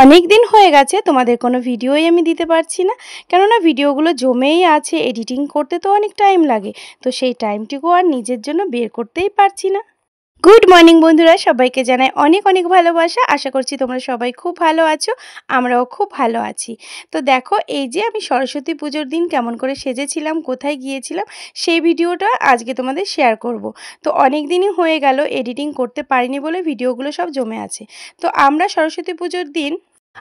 অনেক দিন হয়ে গেছে তোমাদের কোনো ভিডিওই আমি দিতে পারছি না, কেননা ভিডিওগুলো জমেই আছে। এডিটিং করতে তো অনেক টাইম লাগে, তো সেই টাইমটুকু আর নিজের জন্য বের করতেই পারছি না। গুড মর্নিং বন্ধুরা, সবাইকে জানাই অনেক অনেক ভালোবাসা। আশা করছি তোমরা সবাই খুব ভালো আছো, আমরাও খুব ভালো আছি। তো দেখো, এই যে আমি সরস্বতী পুজোর দিন কেমন করে সেজেছিলাম, কোথায় গিয়েছিলাম, সেই ভিডিওটা আজকে তোমাদের শেয়ার করব। তো অনেক দিনই হয়ে গেল এডিটিং করতে পারিনি বলে ভিডিওগুলো সব জমে আছে। তো আমরা সরস্বতী পুজোর দিন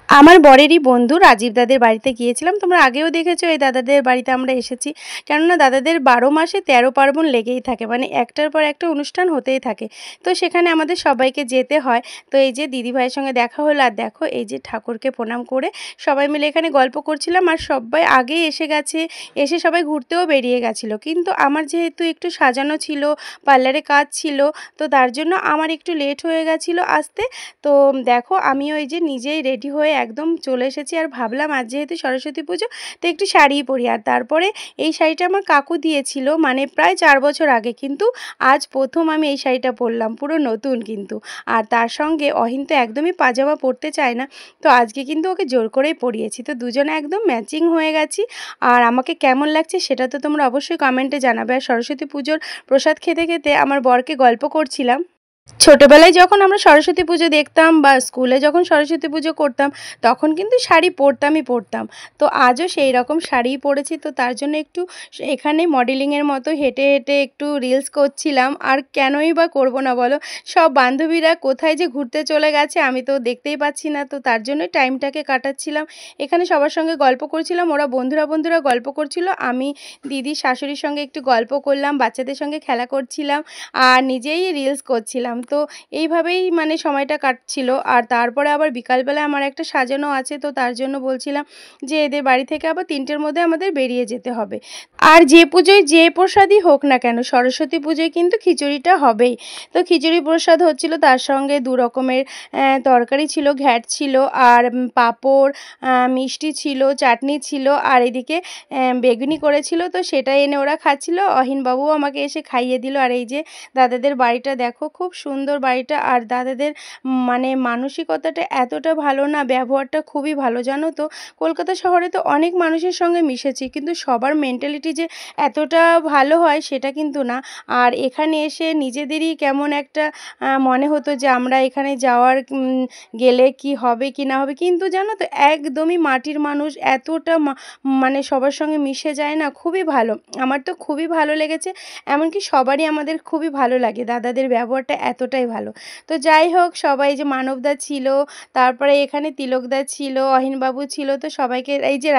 আমার বরেরই বন্ধু রাজীব দাদের বাড়িতে গিয়েছিলাম। তোমরা আগেও দেখেছো এই দাদাদের বাড়িতে আমরা এসেছি, কেননা দাদাদের 12 মাসে 13 পার্বণ লেগেই থাকে, মানে একটার পর একটা অনুষ্ঠান হতেই থাকে। তো সেখানে আমাদের সবাইকে যেতে হয়। তো এই যে দিদিভাইয়ের সঙ্গে দেখা হলো, আর দেখো এই যে ঠাকুরকে প্রণাম করে সবাই মিলে এখানে গল্প করছিলাম। আর সবাই আগেই এসে গেছে, এসে সবাই ঘুরতেও বেরিয়ে গেছিলো। কিন্তু আমার যেহেতু একটু সাজানো ছিল, পার্লারে কাজ ছিল, তো তার জন্য আমার একটু লেট হয়ে গেছিলো আসতে। তো দেখো, আমি ওই যে নিজেই রেডি হয়ে একদম চলে এসেছি। আর ভাবলাম আজ যেহেতু সরস্বতী পুজো, তো একটু শাড়িই পরি। আর তারপরে এই শাড়িটা আমার কাকু দিয়েছিল, মানে প্রায় 4 বছর আগে, কিন্তু আজ প্রথম আমি এই শাড়িটা পরলাম, পুরো নতুন কিন্তু। আর তার সঙ্গে অহিন তো একদমই পাজামা পরতে চায় না, তো আজকে কিন্তু ওকে জোর করেই পরিয়েছি। তো দুজনে একদম ম্যাচিং হয়ে গেছি। আর আমাকে কেমন লাগছে সেটা তো তোমরা অবশ্যই কমেন্টে জানাবে। আর সরস্বতী পুজোর প্রসাদ খেতে খেতে আমার বরকে গল্প করছিলাম। ছোটবেলায় যখন আমরা সরস্বতী পুজো দেখতাম বা স্কুলে যখন সরস্বতী পুজো করতাম, তখন কিন্তু শাড়ি পরতাম। তো আজও সেই রকম শাড়িই পরেছি। তো তার জন্য একটু এখানে মডেলিংয়ের মতো হেঁটে হেঁটে একটু রিলস করছিলাম। আর কেনই বা করব না বলো, সব বান্ধবীরা কোথায় যে ঘুরতে চলে গেছে আমি তো দেখতেই পাচ্ছি না। তো তার জন্যই টাইমটাকে কাটাচ্ছিলাম, এখানে সবার সঙ্গে গল্প করছিলাম। ওরা বন্ধুরা গল্প করছিল, আমি দিদি শাশুড়ির সঙ্গে একটু গল্প করলাম, বাচ্চাদের সঙ্গে খেলা করছিলাম, আর নিজেই রিলস করছিলাম। তো এইভাবেই মানে সময়টা কাটছিল। আর তারপরে আবার বিকালবেলা আমার একটা সাজানো আছে, তো তার জন্য বলছিলাম যে এদের বাড়ি থেকে আবার 3টের মধ্যে আমাদের বেরিয়ে যেতে হবে। আর যে পুজোয় যে প্রসাদই হোক না কেন, সরস্বতী পুজোয় কিন্তু খিচুড়িটা হবেই। তো খিচুড়ি প্রসাদ হচ্ছিল, তার সঙ্গে 2 রকমের তরকারি ছিল, ঘ্যাট ছিল, আর পাঁপড়, মিষ্টি ছিল, চাটনি ছিল, আর এদিকে বেগুনি করেছিল। তো সেটা এনে ওরা খাচ্ছিল, অহিনবাবুও আমাকে এসে খাইয়ে দিল। আর এই যে দাদাদের বাড়িটা দেখো, খুব সুন্দর বাড়িটা। আর দাদাদের মানে মানসিকতাটা এতটা ভালো না, ব্যবহারটা খুবই ভালো, জানো তো। কলকাতা শহরে তো অনেক মানুষের সঙ্গে মিশেছি, কিন্তু সবার মেন্টালিটি যে এতটা ভালো হয় সেটা কিন্তু না। আর এখানে এসে নিজেদেরই কেমন একটা মনে হতো যে আমরা এখানে যাওয়ার গেলে কি হবে কি না হবে, কিন্তু জানো তো একদমই মাটির মানুষ, এতটা মানে সবার সঙ্গে মিশে যায় না, খুবই ভালো। আমার তো খুবই ভালো লেগেছে, এমনকি সবারই আমাদের খুবই ভালো লাগে, দাদাদের ব্যবহারটা এতটাই ভালো। তো যাই হোক, সবাই যে মানবদা ছিল, তারপরে এখানে তিলকদা ছিল, অহিনবাবু ছিল, তো সবাইকে, এই যে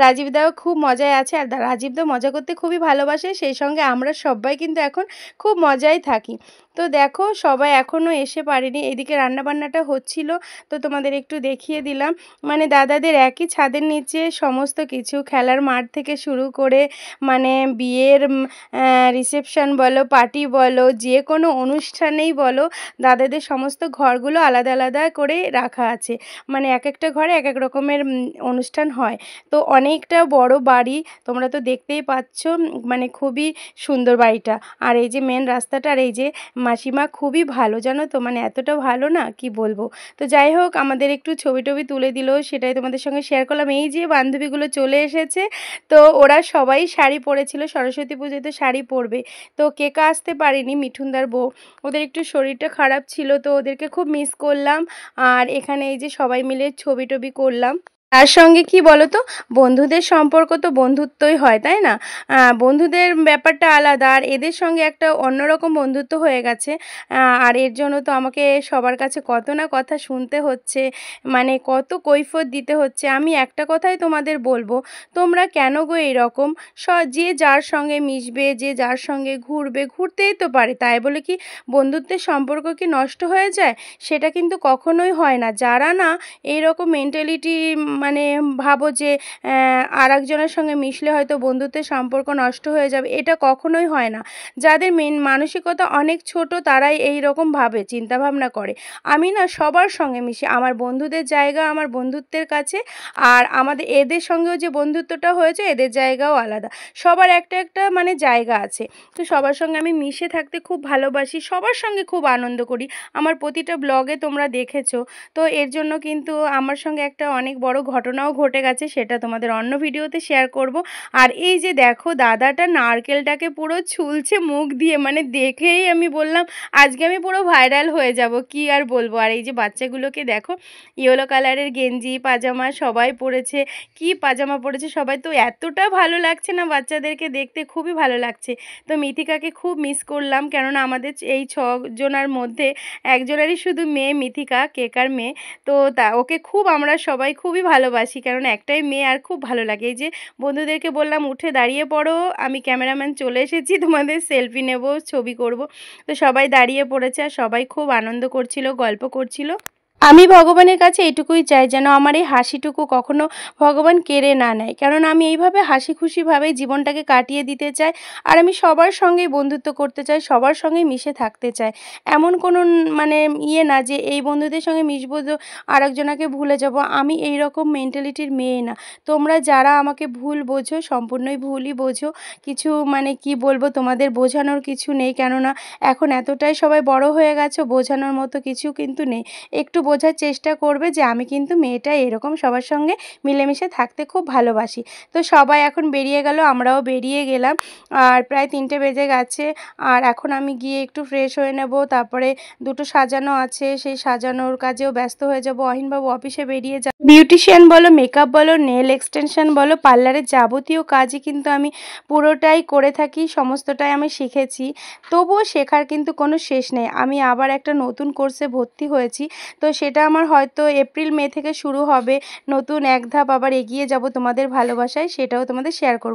রাজীবদাও খুব মজায় আছে। আর রাজীবদা মজা করতে খুবই ভালোবাসে, সেই সঙ্গে আমরা সবাই কিন্তু এখন খুব মজায় থাকি। তো দেখো, সবাই এখনও এসে পারেনি, এদিকে রান্নাবান্নাটা হচ্ছিল, তো তোমাদের একটু দেখিয়ে দিলাম। মানে দাদাদের একই ছাদের নিচে সমস্ত কিছু, খেলার মাঠ থেকে শুরু করে মানে বিয়ের রিসেপশন বলো, পার্টি বলো, যে কোনো অনুষ্ঠানেই বলো, দাদাদের সমস্ত ঘরগুলো আলাদা আলাদা করে রাখা আছে। মানে এক একটা ঘরে এক এক রকমের অনুষ্ঠান হয়। তো অনেকটা বড় বাড়ি, তোমরা তো দেখতেই পাচ্ছ, মানে খুবই সুন্দর বাড়িটা। আর এই যে মেন রাস্তাটা, আর এই যে মাসিমা খুবই ভালো, জানো তো, মানে এতটা ভালো না কি বলবো। তো যাই হোক, আমাদের একটু ছবি টবি তুলে দিল, সেটাই তোমাদের সঙ্গে শেয়ার করলাম। এই যে বান্ধবীগুলো চলে এসেছে, তো ওরা সবাই শাড়ি পরেছিল, সরস্বতী পুজোয় তো শাড়ি পরবে। তো কেকা আসতে পারেনি, মিঠুনদার বউ, ওদের একটু শরীরটা খারাপ ছিল, তো ওদেরকে খুব মিস করলাম। আর এখানে এই যে সবাই মিলে ছবি টবি করলাম। তার সঙ্গে কি বলো তো, বন্ধুদের সম্পর্ক তো বন্ধুত্বই হয়, তাই না? বন্ধুদের ব্যাপারটা আলাদা, আর এদের সঙ্গে একটা অন্যরকম বন্ধুত্ব হয়ে গেছে। আর এর জন্য তো আমাকে সবার কাছে কত না কথা শুনতে হচ্ছে, মানে কত কৈফিয়ত দিতে হচ্ছে। আমি একটা কথাই তোমাদের বলবো, তোমরা কেন গো এরকম, যে যার সঙ্গে মিশবে, যে যার সঙ্গে ঘুরবে, ঘুরতেই তো পারে, তাই বলে কি বন্ধুত্বের সম্পর্ক কি নষ্ট হয়ে যায়? সেটা কিন্তু কখনোই হয় না। যারা না এইরকম মেন্টালিটি মানে ভাবো যে আরেকজনের সঙ্গে মিশলে হয়তো বন্ধুত্বের সম্পর্ক নষ্ট হয়ে যাবে, এটা কখনোই হয় না। যাদের মানসিকতা অনেক ছোট তারাই এই রকম ভাবে চিন্তাভাবনা করে। আমি না সবার সঙ্গে মিশি, আমার বন্ধুদের জায়গা আমার বন্ধুত্বের কাছে, আর আমাদের এদের সঙ্গেও যে বন্ধুত্বটা হয়েছে এদের জায়গাও আলাদা। সবার একটা একটা মানে জায়গা আছে। তো সবার সঙ্গে আমি মিশে থাকতে খুব ভালোবাসি, সবার সঙ্গে খুব আনন্দ করি। আমার প্রতিটা ব্লগে তোমরা দেখেছো। তো এর জন্য কিন্তু আমার সঙ্গে একটা অনেক বড় ঘটনাও ঘটে গেছে, সেটা তোমাদের অন্য ভিডিওতে শেয়ার করব। আর এই যে দেখো দাদাটা নারকেলটাকে পুরো ছুলছে মুখ দিয়ে, মানে দেখেই আমি বললাম আজকে আমি পুরো ভাইরাল হয়ে যাব, কি আর বলবো। আর এই যে বাচ্চাগুলোকে দেখো, ইয়েলো কালারের গেঞ্জি পাজামা সবাই পরেছে, কি পাজামা পরেছে সবাই, তো এতটা ভালো লাগছে না বাচ্চাদেরকে দেখতে, খুবই ভালো লাগছে। তো মিথিকাকে খুব মিস করলাম, কেননা আমাদের এই 6 জনের মধ্যে একজনেরই শুধু মেয়ে, মিথিকা কেকার মেয়ে। তো ওকে খুব আমরা সবাই খুবই ভালোবাসি, কারণ একটাই মেয়ে আর খুব ভালো লাগে। এই যে বন্ধুদেরকে বললাম উঠে দাঁড়িয়ে পড়ো, আমি ক্যামেরাম্যান চলে এসেছি, তোমাদের সেলফি নেব, ছবি করব। তো সবাই দাঁড়িয়ে পড়েছে আর সবাই খুব আনন্দ করছিল, গল্প করছিল। আমি ভগবানের কাছে এটুকুই চাই যেন আমার এই হাসিটুকু কখনো ভগবান কেড়ে না নেয়, কেননা আমি এইভাবে হাসি খুশিভাবেই জীবনটাকে কাটিয়ে দিতে চাই। আর আমি সবার সঙ্গেই বন্ধুত্ব করতে চাই, সবার সঙ্গেই মিশে থাকতে চাই। এমন কোনো মানে না যে এই বন্ধুদের সঙ্গে মিশবো তো আরেকজনাকে ভুলে যাব, আমি এই রকম মেন্টালিটির মেয়ে না। তোমরা যারা আমাকে ভুল বোঝো সম্পূর্ণই ভুলই বোঝো, কিছু মানে কি বলবো, তোমাদের বোঝানোর কিছু নেই, কেননা এখন এতটাই সবাই বড় হয়ে গেছো, বোঝানোর মতো কিছু কিন্তু নেই। একটু বোঝার চেষ্টা করবে যে আমি কিন্তু মেয়েটা এরকম সবার সঙ্গে মিলেমিশে থাকতে খুব ভালোবাসি। তো সবাই এখন বেরিয়ে গেল, আমরাও বেরিয়ে গেলাম। আর প্রায় 3টে বেজে গেছে। আর এখন আমি গিয়ে একটু ফ্রেশ হয়ে নেব, তারপরে দুটো সাজানো আছে, সেই সাজানোর কাজেও ব্যস্ত হয়ে যাব। অহিনবাবু অফিসে বেরিয়ে যাবে। বিউটিশিয়ান বলো, মেকআপ বলো, নেল এক্সটেনশন বলো, পার্লারের যাবতীয় কাজই কিন্তু আমি পুরোটাই করে থাকি, সমস্তটাই আমি শিখেছি। তবুও শেখার কিন্তু কোনো শেষ নেই। আমি আবার একটা নতুন কোর্সে ভর্তি হয়েছি, তো সেটা আমার হয়তো এপ্রিল মে থেকে শুরু হবে। নতুন এক ধাপ আবার এগিয়ে যাব তোমাদের ভালোবাসায়, সেটাও তোমাদের শেয়ার করব।